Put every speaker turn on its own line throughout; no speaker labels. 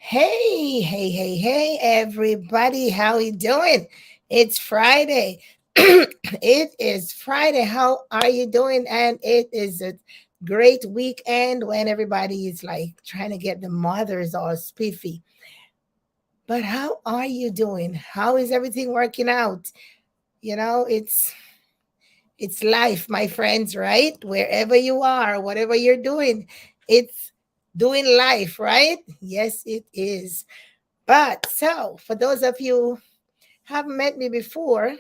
Hey, everybody. How you doing? It's Friday. It is Friday. How are you doing? And it is a great weekend when everybody is like trying to get the mothers all spiffy. But how are you doing? How is everything working out? It's life, my friends, right? Wherever you are, whatever you're doing, it's doing life, right? Yes, it is. But so, for those of you who haven't met me before,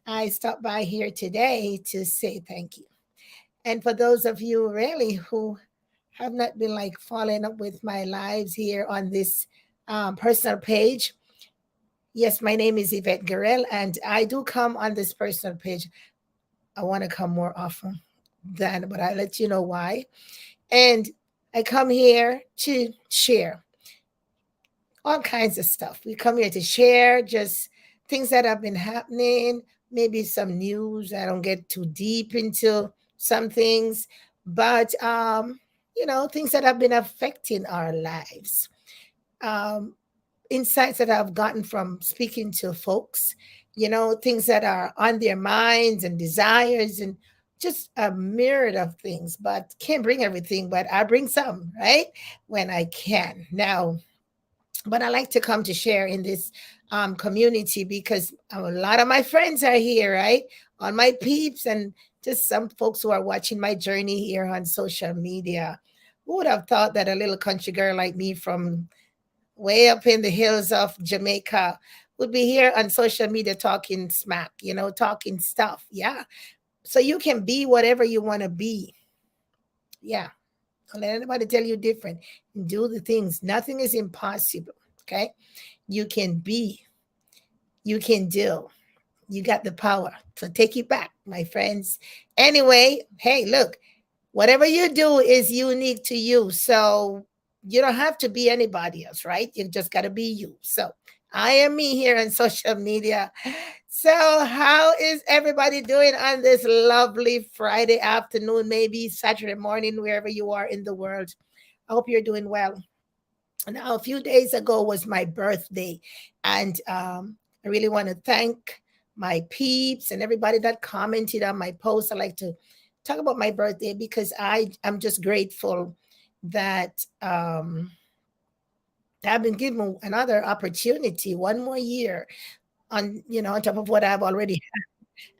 I stopped by here today to say thank you. And for those of you really who have not been like following up with my lives here on this personal page, yes, my name is Yvette Garel, and I do come on this personal page. I want to come more often than, but I let you know why. And I come here to share all kinds of stuff. We come here to share just things that have been happening, maybe some news. I don't get too deep into some things, but things that have been affecting our lives. Um, Insights that I've gotten from speaking to folks, things that are on their minds and desires and just a myriad of things, but can't bring everything, but I bring some, right? When I can. Now, but I like to come to share in this community because a lot of my friends are here, right? On my peeps and just some folks who are watching my journey here on social media. Who would have thought that a little country girl like me from way up in the hills of Jamaica would be here on social media talking smack, talking stuff. Yeah. So you can be whatever you want to be. Yeah. Don't let anybody tell you different. Do the things. Nothing is impossible. Okay. You can be, you can do. You got the power. So take it back, my friends. Anyway, hey, look, whatever you do is unique to you. So you don't have to be anybody else, right? You just got to be you. So I am me here on social media. So, how is everybody doing on this lovely Friday afternoon, maybe Saturday morning, wherever you are in the world? I hope you're doing well. Now, a few days ago was my birthday, and I really want to thank my peeps and everybody that commented on my post. I like to talk about my birthday because I'm just grateful that I've been given another opportunity, one more year on top of what I've already.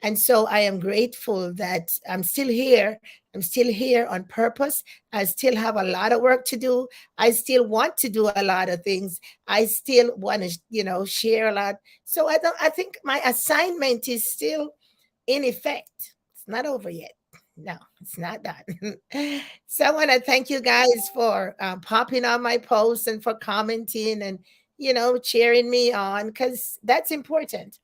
And so I am grateful that I'm still here. I'm still here on purpose. I still have a lot of work to do. I still want to do a lot of things. I still want to, share a lot. So I think my assignment is still in effect. It's not over yet. No, it's not done. So I want to thank you guys for popping on my posts and for commenting and, cheering me on because that's important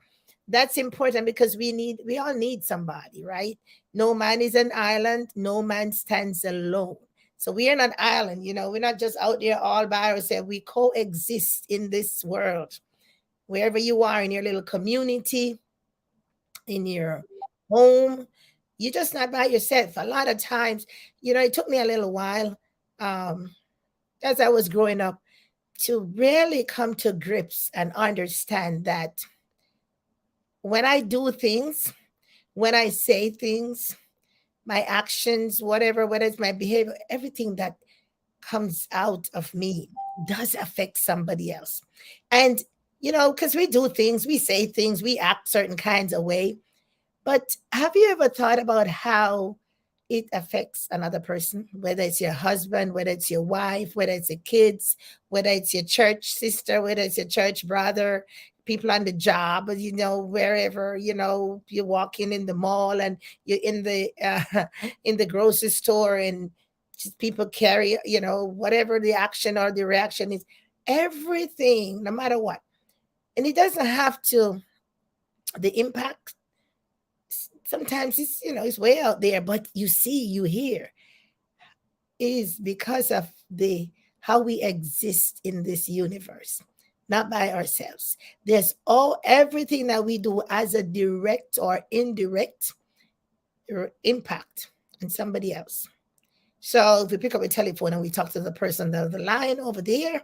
because we all need somebody, right? No man is an island, no man stands alone. So we are not island, we're not just out there all by ourselves. We coexist in this world. Wherever you are in your little community, in your home, you're just not by yourself. A lot of times, it took me a little while um as I was growing up to really come to grips and understand that when I do things, when I say things, my actions, whatever, whether it's my behavior, everything that comes out of me does affect somebody else. And, because we do things, we say things, we act certain kinds of way. But have you ever thought about how it affects another person, whether it's your husband, whether it's your wife, whether it's your kids, whether it's your church sister, whether it's your church brother, people on the job, wherever, you're walking in the mall and you're in the in the grocery store and just people carry, whatever the action or the reaction is, everything, no matter what. And it doesn't have to, the impact sometimes it's way out there, but you see, you hear, is because of the how we exist in this universe, not by ourselves. There's everything that we do as a direct or indirect impact on somebody else. So if we pick up a telephone and we talk to the person on the line over there,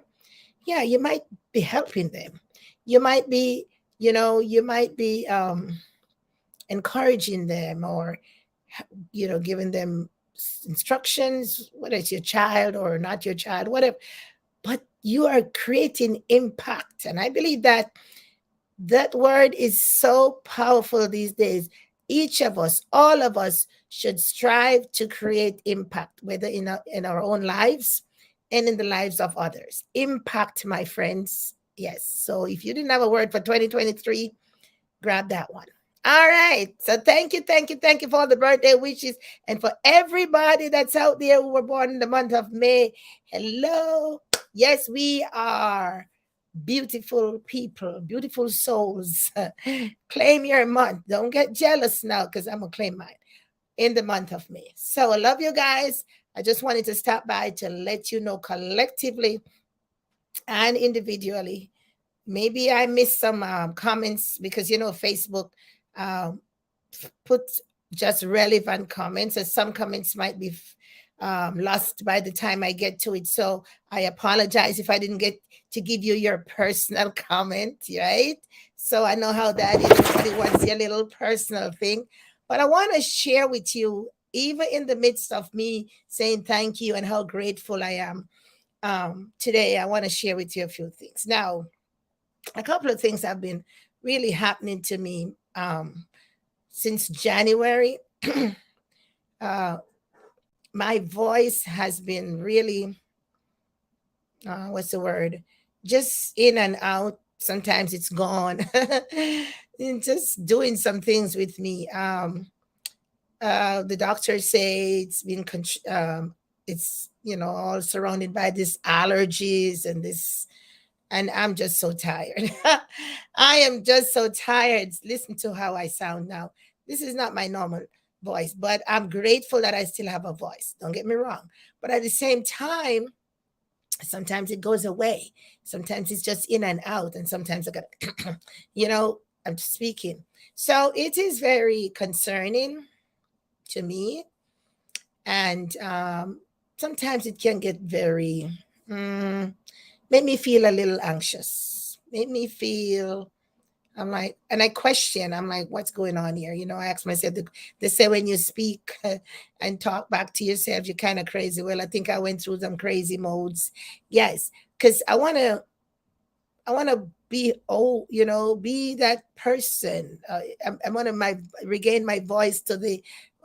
yeah, you might be helping them. You might be, you might be encouraging them, or giving them instructions, whether it's your child or not your child, whatever. But you are creating impact. And I believe that that word is so powerful these days. Each of us, all of us, should strive to create impact, whether in our own lives and in the lives of others. Impact, my friends. Yes. So if you didn't have a word for 2023, grab that one. All right. So thank you, thank you, thank you for all the birthday wishes, and for everybody that's out there who were born in the month of May. Hello. Yes, we are beautiful people, beautiful souls. Claim your month. Don't get jealous now, because I'm going to claim mine in the month of May. So I love you guys. I just wanted to stop by to let you know collectively and individually. Maybe I missed some comments, because Facebook um, put just relevant comments, and some comments might be lost by the time I get to it. So I apologize if I didn't get to give you your personal comment, right? So I know how that is. Everybody wants your little personal thing. But I want to share with you, even in the midst of me saying thank you and how grateful I am, today, I want to share with you a few things. Now, a couple of things have been really happening to me since January. uh, my voice has been really, what's the word? Just in and out. Sometimes it's gone. And just doing some things with me. The doctors say it's been, it's, all surrounded by this allergies and this, and I'm just so tired. I am just so tired. Listen to how I sound now. This is not my normal voice, but I'm grateful that I still have a voice. Don't get me wrong. But at the same time, sometimes it goes away. Sometimes it's just in and out. And sometimes I got, I'm speaking. So it is very concerning to me. And sometimes it can get very, made me feel a little anxious. Made me feel, I'm like, and I question, I'm like, what's going on here? I ask myself, they say when you speak and talk back to yourself, you're kind of crazy. Well, I think I went through some crazy modes. Yes, because I want to be, be that person. I want to regain my voice to the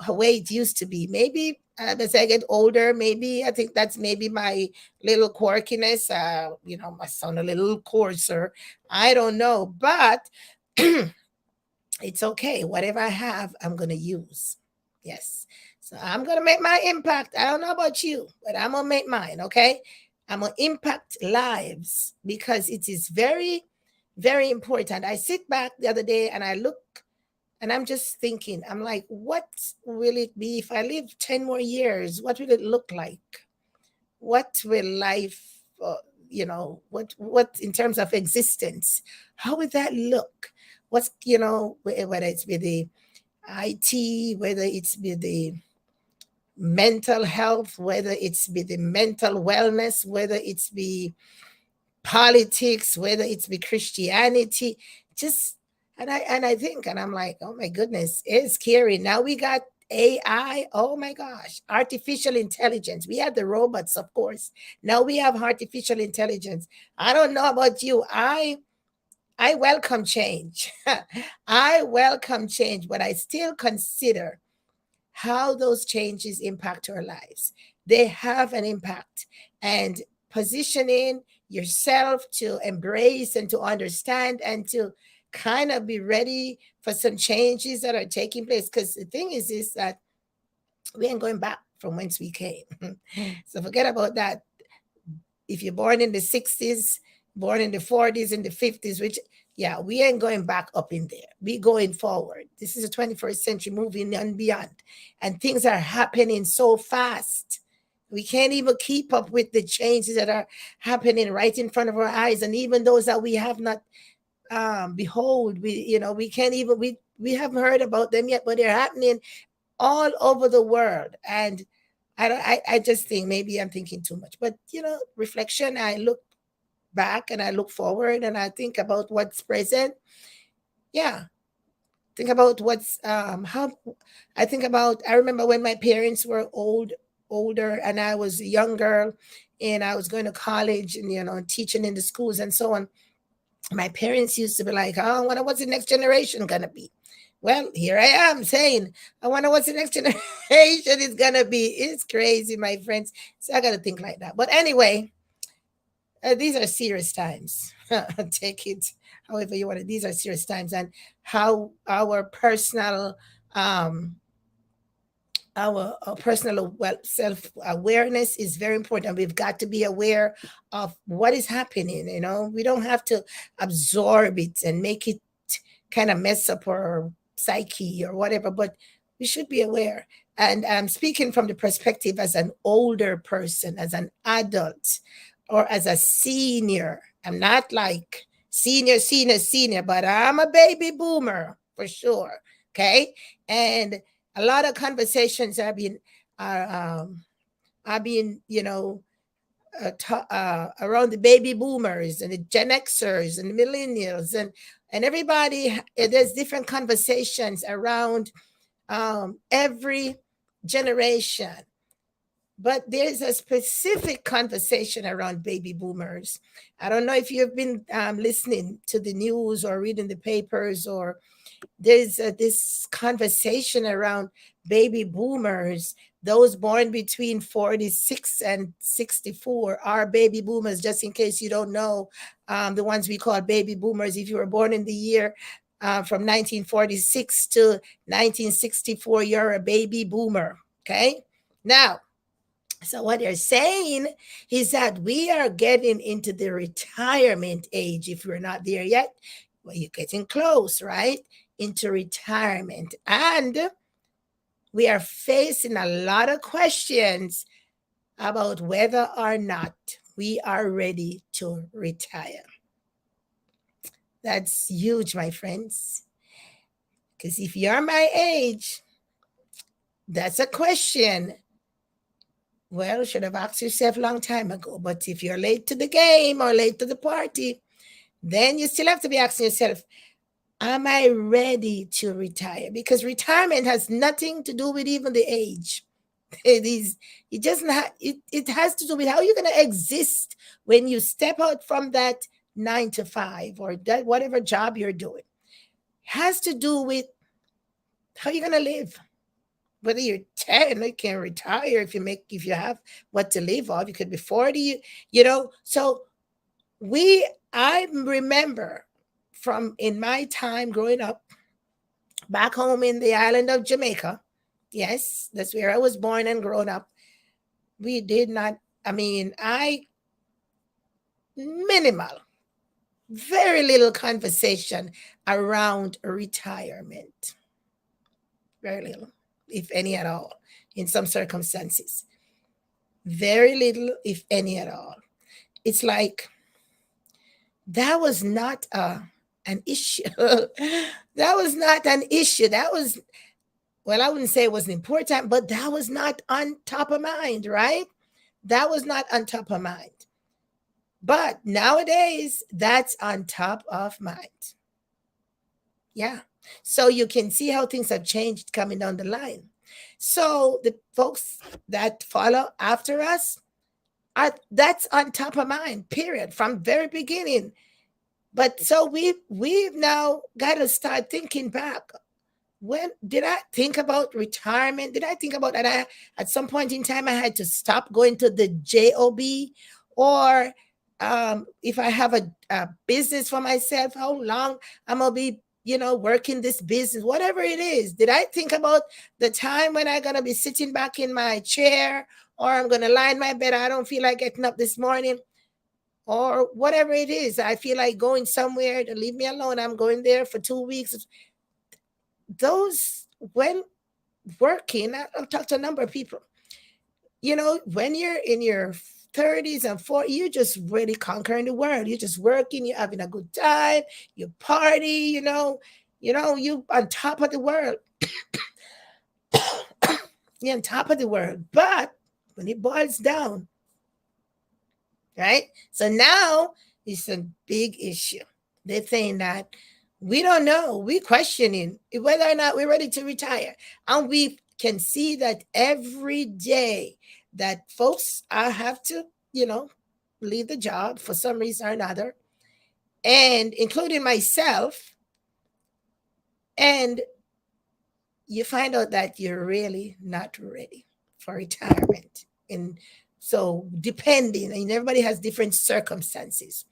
way it used to be. Maybe as I get older, maybe I think that's maybe my little quirkiness. I sound a little coarser. I don't know, but it's okay. Whatever I have, I'm gonna use. Yes. So I'm gonna make my impact. I don't know about you, but I'm gonna make mine. Okay. I'm gonna impact lives, because it is very, very important. I sit back the other day and I look, and I'm just thinking, I'm like, what will it be if I live 10 more years? What will it look like? What will life, what in terms of existence, how would that look? What's, whether it's with the IT, whether it's with the mental health, whether it's with the mental wellness, whether it's be politics, whether it's be Christianity, just, and I think, and I'm like, oh my goodness, it's scary. Now we got AI. Oh my gosh, artificial intelligence. We had the robots, of course. Now we have artificial intelligence. I don't know about you. I welcome change. I welcome change, but I still consider how those changes impact our lives. They have an impact. And positioning yourself to embrace and to understand and to kind of be ready for some changes that are taking place. Because the thing is that we ain't going back from whence we came. So forget about that. If you're born in the 60s, born in the 40s, in the 50s, which, yeah, we ain't going back up in there. We going forward. This is a 21st century, moving and beyond. And things are happening so fast. We can't even keep up with the changes that are happening right in front of our eyes. And even those that we have not behold, we can't even, we haven't heard about them yet, but they're happening all over the world. And I just think maybe I'm thinking too much. But reflection, I look back and I look forward and I think about what's present. Yeah, think about what's how I think about. I remember when my parents were older and I was a young girl and I was going to college and teaching in the schools and so on. My parents used to be like, "Oh, I wonder what's the next generation gonna be." Well, here I am saying, "I wonder what's the next generation is gonna be." It's crazy, my friends. So I gotta think like that. But anyway, these are serious times. Take it however you want it. These are serious times, and how um, our personal well self awareness is very important. We've got to be aware of what is happening. We don't have to absorb it and make it kind of mess up our psyche or whatever, but we should be aware. And I'm speaking from the perspective as an older person, as an adult, or as a senior. I'm not like senior, but I'm a baby boomer for sure. Okay. And a lot of conversations are being around the baby boomers and the Gen Xers and the millennials and everybody. There's different conversations around every generation, but there's a specific conversation around baby boomers. I don't know if you've been listening to the news or reading the papers, or there's this conversation around baby boomers, those born between 46 and 64 are baby boomers. Just in case you don't know, the ones we call baby boomers, if you were born in the year from 1946 to 1964, you're a baby boomer. Okay. Now, so what they're saying is that we are getting into the retirement age. If we're not there yet, well, you're getting close, right? Into retirement. And we are facing a lot of questions about whether or not we are ready to retire. That's huge, my friends. Because if you're my age, that's a question. Well, should have asked yourself a long time ago. But if you're late to the game or late to the party, then you still have to be asking yourself, am I ready to retire? Because retirement has nothing to do with even the age. It is. It doesn't have. It has to do with how you're going to exist when you step out from that 9 to 5 or that whatever job you're doing. Has to do with how you're going to live. Whether you're 10, you can retire if you have what to live off. You could be 40. So I remember from in my time growing up back home in the island of Jamaica. Yes, that's where I was born and grown up. We did not, I mean, I minimal, very little conversation around retirement. Very little, if any at all, in some circumstances. Very little, if any at all. It's like that was not an issue. That was not an issue. That was, well, I wouldn't say it wasn't important, but that was not on top of mind, right? That was not on top of mind. But nowadays, that's on top of mind. Yeah. So you can see how things have changed coming down the line. So the folks that follow after us, that's on top of mind, period, from very beginning. But so we've now got to start thinking back. When did I think about retirement? Did I think about that? At some point in time, I had to stop going to the job, or if I have a business for myself, how long I'm gonna be, working this business, whatever it is. Did I think about the time when I'm gonna be sitting back in my chair, or I'm gonna lie in my bed? I don't feel like getting up this morning, or whatever it is. I feel like going somewhere to leave me alone. I'm going there for 2 weeks. Those when working, I've talked to a number of people. When you're in your 30s and 40s, you're just really conquering the world. You're just working, you're having a good time, you party, you on top of the world. You're on top of the world. But when it boils down, right? So now It's a big issue. They're saying that we don't know. We're questioning whether or not we're ready to retire. And we can see that every day that folks have to, leave the job for some reason or another, and including myself. And you find out that you're really not ready for retirement. And so, depending, and everybody has different circumstances,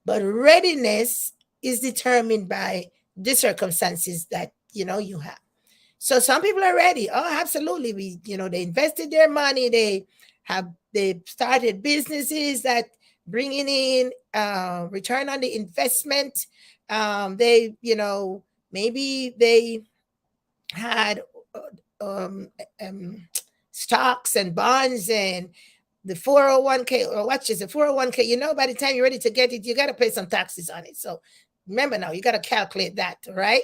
but readiness is determined by the circumstances that you have. So some people are ready. Oh, absolutely. They invested their money. They started businesses that bringing in return on the investment. They, maybe they had um, um, stocks and bonds and the 401k, or what is the 401k? By the time you're ready to get it, you got to pay some taxes on it. So remember now, you got to calculate that, right?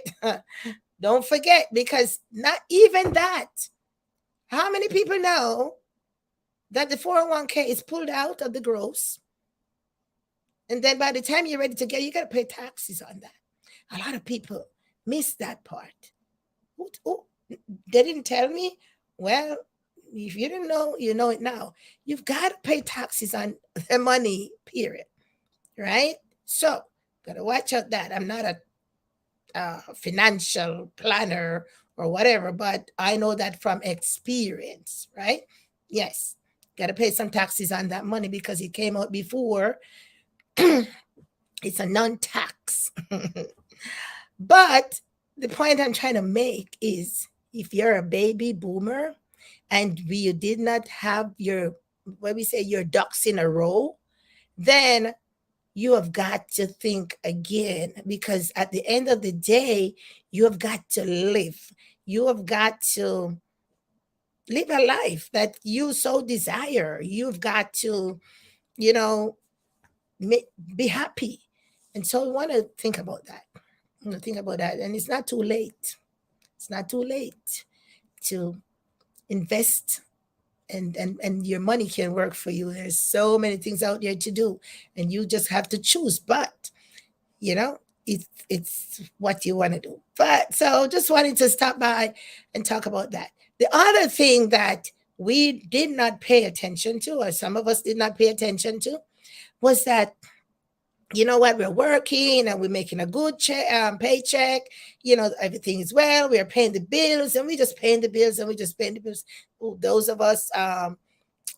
Don't forget, because not even that. How many people know that the 401k is pulled out of the gross? And then by the time you're ready to get, you got to pay taxes on that. A lot of people miss that part. Oh, they didn't tell me. Well, if you didn't know, you know it now. You've got to pay taxes on the money, period. Right? So, got to watch out that. I'm not a financial planner or whatever, but I know that from experience, right? Yes, got to pay some taxes on that money because it came out before. It's a non-tax. But the point I'm trying to make is, if you're a baby boomer and you did not have your, what we say, your ducks in a row, then you have got to think again, because at the end of the day, you have got to live. You have got to live a life that you so desire. You've got to, you know, be happy. And so I want to think about that. Think about that. And it's not too late. It's not too late to invest, and your money can work for you. There's so many things out there to do, and you just have to choose. But you know, it's what you want to do. But so just wanted to stop by and talk about that. The other thing that we did not pay attention to, or some of us did not pay attention to, was that, you know what, we're working and we're making a good paycheck, everything is well, we're paying the bills, and we just paying the bills, and we just paying the bills. Ooh, those of us,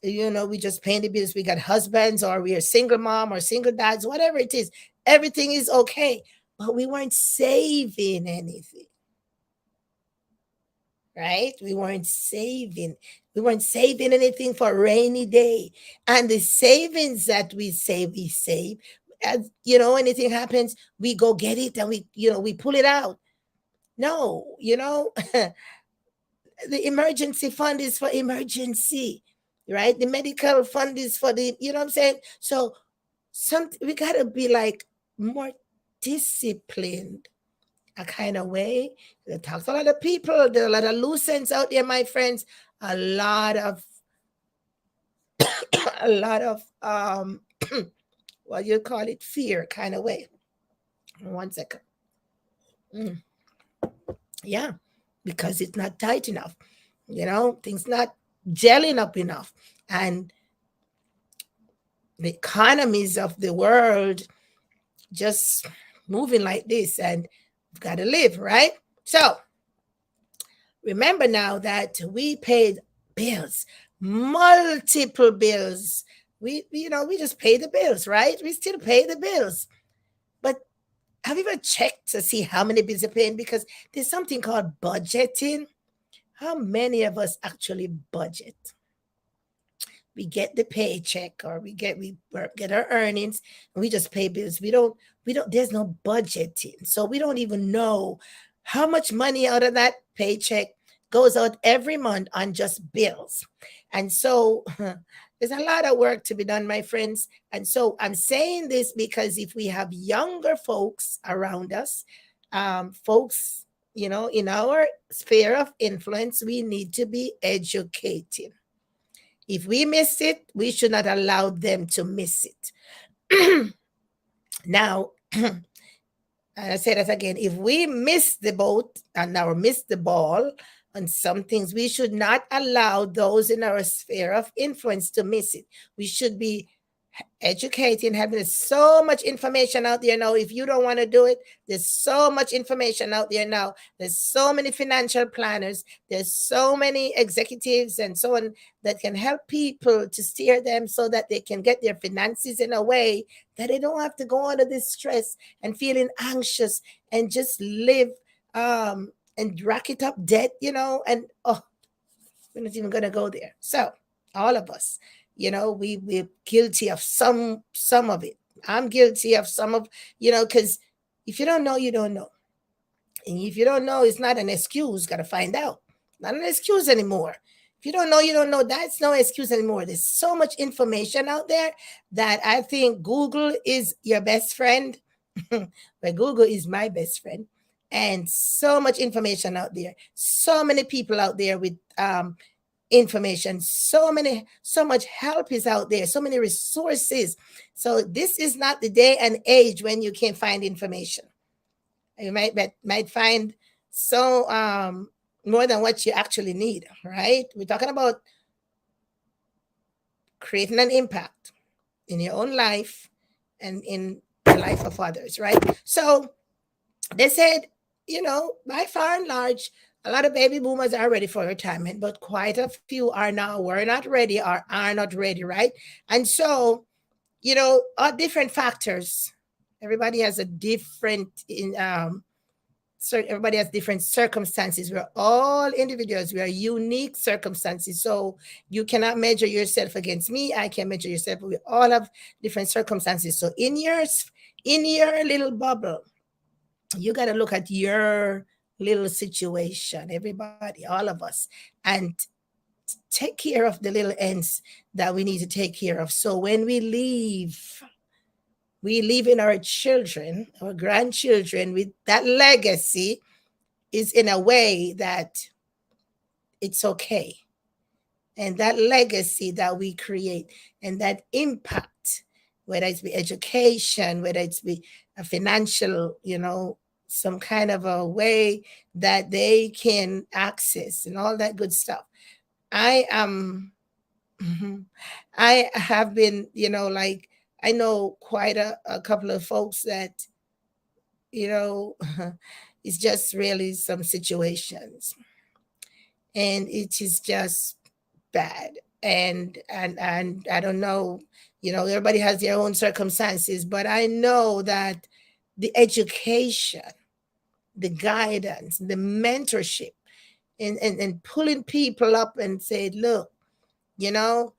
we just paying the bills. We got husbands, or we are single mom or single dads, whatever it is, everything is okay, but we weren't saving anything, right? We weren't saving anything for a rainy day. And the savings that we save, as anything happens, we go get it, and we pull it out. No, the emergency fund is for emergency, right? The medical fund is for the, you know what I'm saying? So we gotta be like more disciplined, a kind of way. It talks a lot of people. There are a lot of loose ends out there, my friends. A lot of a lot of what you call it, fear kind of way. 1 second. Mm, yeah, because it's not tight enough. Things not gelling up enough, and the economies of the world just moving like this, and we've got to live, right? So remember now that we paid bills, multiple bills. We just pay the bills, right? We still pay the bills. But have you ever checked to see how many bills you're paying? Because there's something called budgeting. How many of us actually budget? We get the paycheck, or we get our earnings, and we just pay bills. We don't there's no budgeting. So we don't even know how much money out of that paycheck goes out every month on just bills. And so there's a lot of work to be done, my friends. And so I'm saying this because if we have younger folks around us, folks, in our sphere of influence, we need to be educating. If we miss it, we should not allow them to miss it. Now, and I say that again, if we miss the boat and or miss the ball on some things, we should not allow those in our sphere of influence to miss it. We should be educating, having, there's so much information out there now. If you don't want to do it, there's so much information out there now. There's so many financial planners, there's so many executives and so on that can help people to steer them so that they can get their finances in a way that they don't have to go under this stress and feeling anxious and just live and rack it up debt, and oh, we're not even gonna go there. So all of us, we're guilty of some of it. I'm guilty of some of, because if you don't know, you don't know. And if you don't know, it's not an excuse. Gotta find out. Not an excuse anymore. If you don't know, you don't know. That's no excuse anymore. There's so much information out there that I think Google is your best friend. But Google is my best friend. And so much information out there. So many people out there with information, so much help is out there, so many resources. So this is not the day and age when you can't find information. You might find so more than what you actually need, right? We're talking about creating an impact in your own life and in the life of others, right? So they said, by far and large, a lot of baby boomers are ready for retirement, but quite a few are now, were not ready or are not ready, right? And so, are different factors. Everybody has a different so everybody has different circumstances. We're all individuals. We are unique circumstances. So you cannot measure yourself against me. I can measure yourself. We all have different circumstances. So in your little bubble, you got to look at your little situation, everybody, all of us, and take care of the little ends that we need to take care of. So when we leave in our children, our grandchildren, with that legacy is in a way that it's okay. And that legacy that we create and that impact, whether it's be education, whether it's be a financial, some kind of a way that they can access and all that good stuff. I am, I have been, like, I know quite a couple of folks that, you know, it's just really some situations and it is just bad. And I don't know, everybody has their own circumstances, but I know that the education, the guidance, the mentorship, and pulling people up and say, look, you know,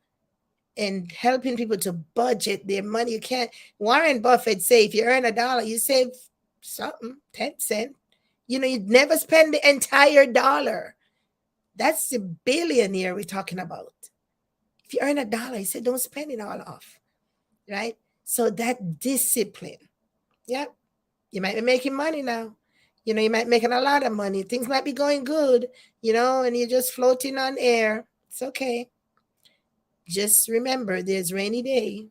and helping people to budget their money. You can't. Warren Buffett say, if you earn $1, you save something, 10 cents. You'd never spend the entire dollar. That's the billionaire we're talking about. If you earn $1, he said, don't spend it all off, right? So that discipline, yeah, you might be making money now. You might be making a lot of money. Things might be going good, and you're just floating on air. It's okay. Just remember, there's rainy day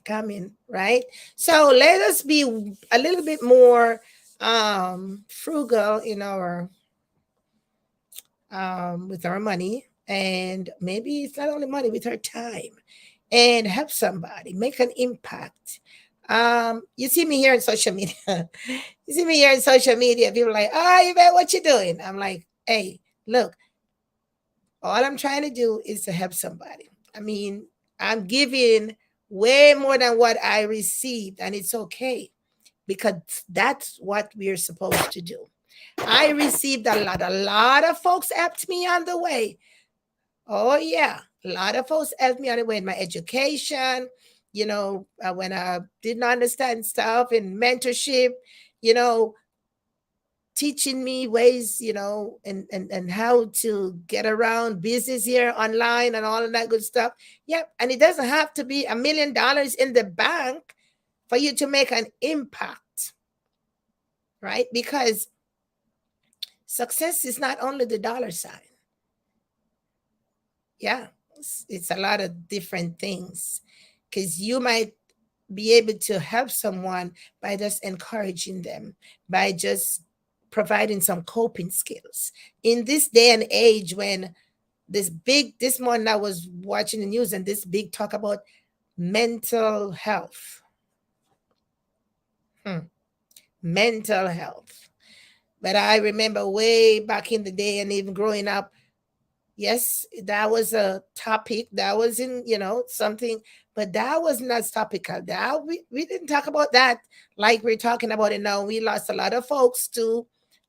coming, right? So let us be a little bit more frugal in our with our money, and maybe it's not only money, with our time, and help somebody, make an impact. You see me here on social media. You see me here on social media. People are like, oh, Yvette, what you doing? I'm like, hey, look, all I'm trying to do is to help somebody. I mean, I'm giving way more than what I received, and it's okay because that's what we're supposed to do. I received a lot. A lot of folks helped me on the way. Oh, yeah. A lot of folks helped me on the way in my education, when I didn't understand stuff, and mentorship, you know, teaching me ways, and how to get around business here online and all of that good stuff. Yep. And it doesn't have to be $1 million in the bank for you to make an impact, right? Because success is not only the dollar sign. Yeah. It's a lot of different things, because you might be able to help someone by just encouraging them, by just providing some coping skills. In this day and age, when this morning I was watching the news and this big talk about mental health. Hmm. Mental health. But I remember way back in the day and even growing up, yes, that was a topic that was in, something, but that was not topical. That we didn't talk about that like we're talking about it now. We lost a lot of folks to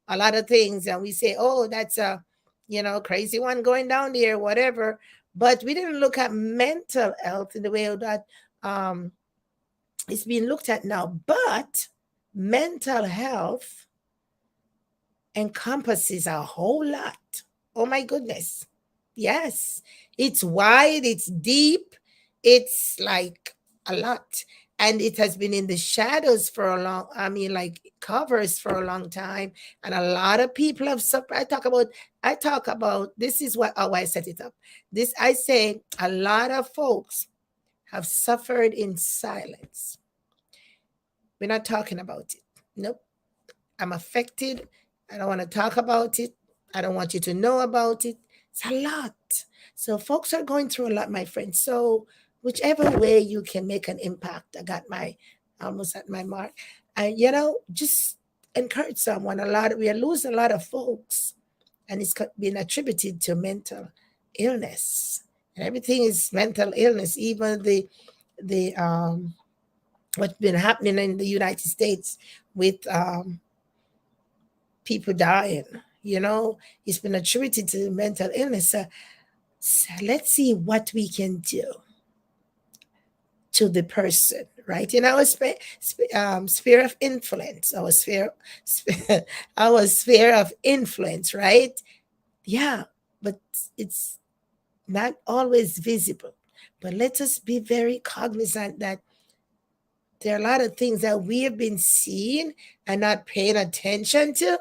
a lot of things, and we say, oh, that's a, crazy one going down there, whatever. But we didn't look at mental health in the way that um, it's being looked at now. But mental health encompasses a whole lot. Oh my goodness. Yes. It's wide, it's deep, it's like a lot. And it has been in the shadows for a long, like covers for a long time. And a lot of people have suffered. I talk about this is what how I set it up. This I say a lot of folks have suffered in silence. We're not talking about it. Nope. I'm affected. I don't want to talk about it. I don't want you to know about it. It's a lot. So folks are going through a lot, my friends. So whichever way you can make an impact, I got my almost at my mark. And just encourage someone. We are losing a lot of folks, and it's been attributed to mental illness. And everything is mental illness. Even the what's been happening in the United States with people dying. It's been attributed to mental illness. So let's see what we can do to the person, right? In our sphere of influence, our sphere of influence, right? Yeah, but it's not always visible. But let us be very cognizant that there are a lot of things that we have been seeing and not paying attention to,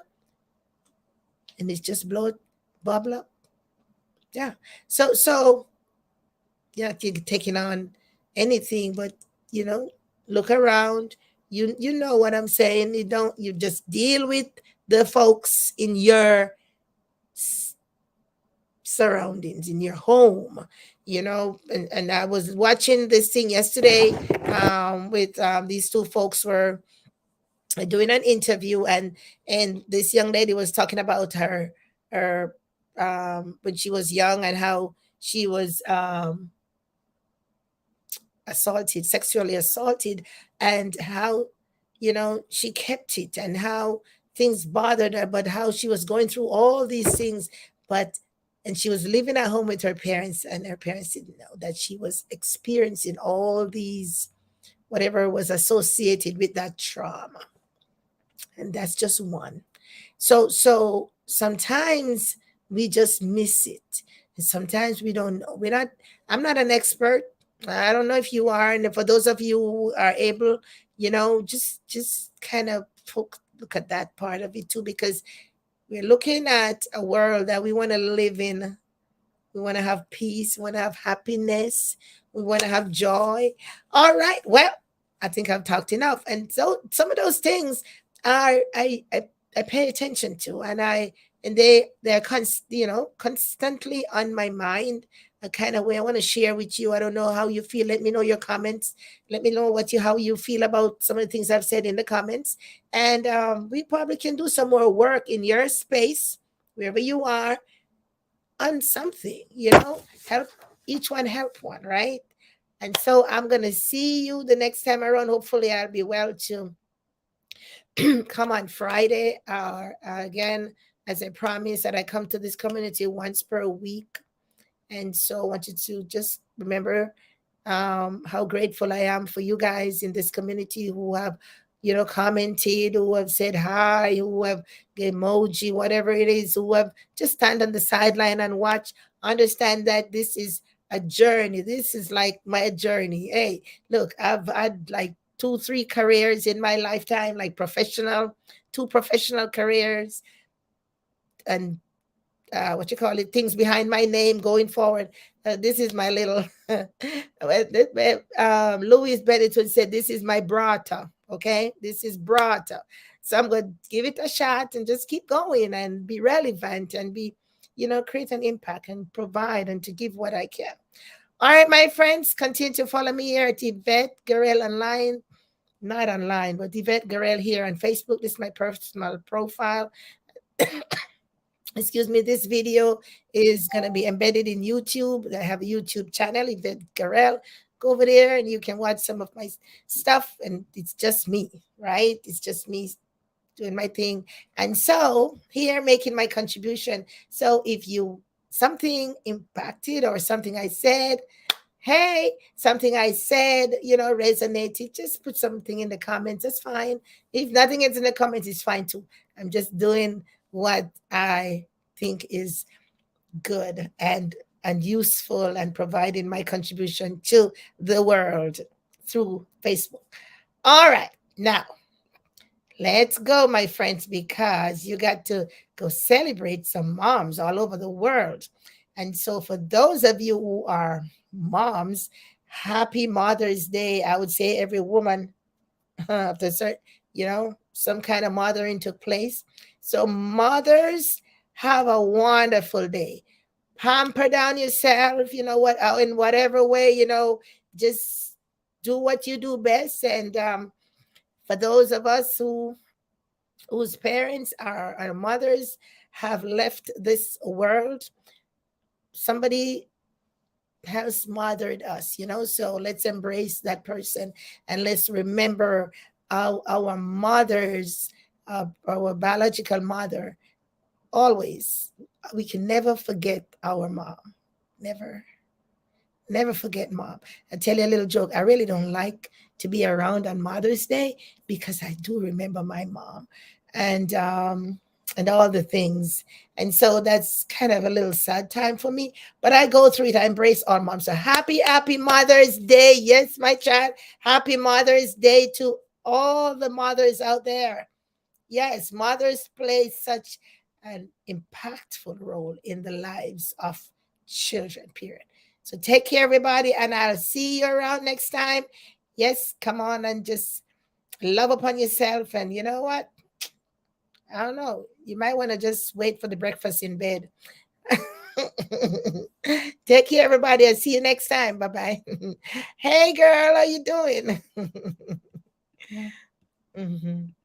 and it's just bubble up. Yeah. So yeah, you're taking on anything, but you know, look around. You know what I'm saying. You just deal with the folks in your surroundings, in your home. And I was watching this thing yesterday with these two folks were doing an interview, and this young lady was talking about her when she was young, and how she was sexually assaulted, and how she kept it, and how things bothered her, but how she was going through all these things, but and she was living at home with her parents, and her parents didn't know that she was experiencing all these whatever was associated with that trauma. And that's just one. So sometimes we just miss it, and sometimes we don't know. I'm not an expert. I don't know if you are, and for those of you who are able, just kind of look at that part of it too, because we're looking at a world that we want to live in. We want to have peace. We want to have happiness. We want to have joy. All right. Well, I think I've talked enough. And so some of those things are I pay attention to, and they're constantly on my mind. A kind of way I want to share with you. I don't know how you feel. Let me know your comments. Let me know how you feel about some of the things I've said in the comments. And we probably can do some more work in your space, wherever you are, on something, help each one, help one, right? And so I'm going to see you the next time around. Hopefully, I'll be well to come on Friday. Again, as I promised, that I come to this community once per week. And so I want you to just remember how grateful I am for you guys in this community who have, commented, who have said hi, who have emoji, whatever it is, who have just stand on the sideline and watch. Understand that this is a journey. This is like my journey. Hey, look, I've had like 2, 3 careers in my lifetime, like two professional careers, and what you call it, things behind my name going forward. This is my little Louis Benetton said, this is my brata. Okay, this is brata. So I'm going to give it a shot and just keep going and be relevant and be, create an impact and provide and to give what I can. All right, my friends, continue to follow me here at Yvette Guerrero online. Not online, but Yvette Guerrero here on Facebook. This is my personal profile. Excuse me, this video is going to be embedded in YouTube. I have a YouTube channel, Yvette Guerrero. Go over there and you can watch some of my stuff. And it's just me, right? It's just me doing my thing. And so here making my contribution. So if you something impacted or something I said, hey, something I said, resonated, just put something in the comments. That's fine. If nothing is in the comments, it's fine too. I'm just doing what I think is good and useful and providing my contribution to the world through Facebook. All right. Now, let's go, my friends, because you got to go celebrate some moms all over the world. And so for those of you who are moms, happy Mother's Day. I would say every woman after some kind of mothering took place. So mothers, have a wonderful day. Pamper down yourself, in whatever way, just do what you do best. And for those of us whose parents our mothers have left this world, somebody has mothered us, so let's embrace that person and let's remember our mothers, our biological mother. Always, we can never forget our mom. Never forget mom. I tell you a little joke. I really don't like to be around on Mother's Day because I do remember my mom and all the things. And so that's kind of a little sad time for me. But I go through it. I embrace all moms. So happy Mother's Day. Yes, my child. Happy Mother's Day to all the mothers out there. Yes, mothers play such an impactful role in the lives of children, period. So take care, everybody, and I'll see you around next time. Yes, come on and just love upon yourself. And you know what? I don't know. You might want to just wait for the breakfast in bed. Take care, everybody. I'll see you next time. Bye-bye. Hey, girl, how you doing? Mm-hmm.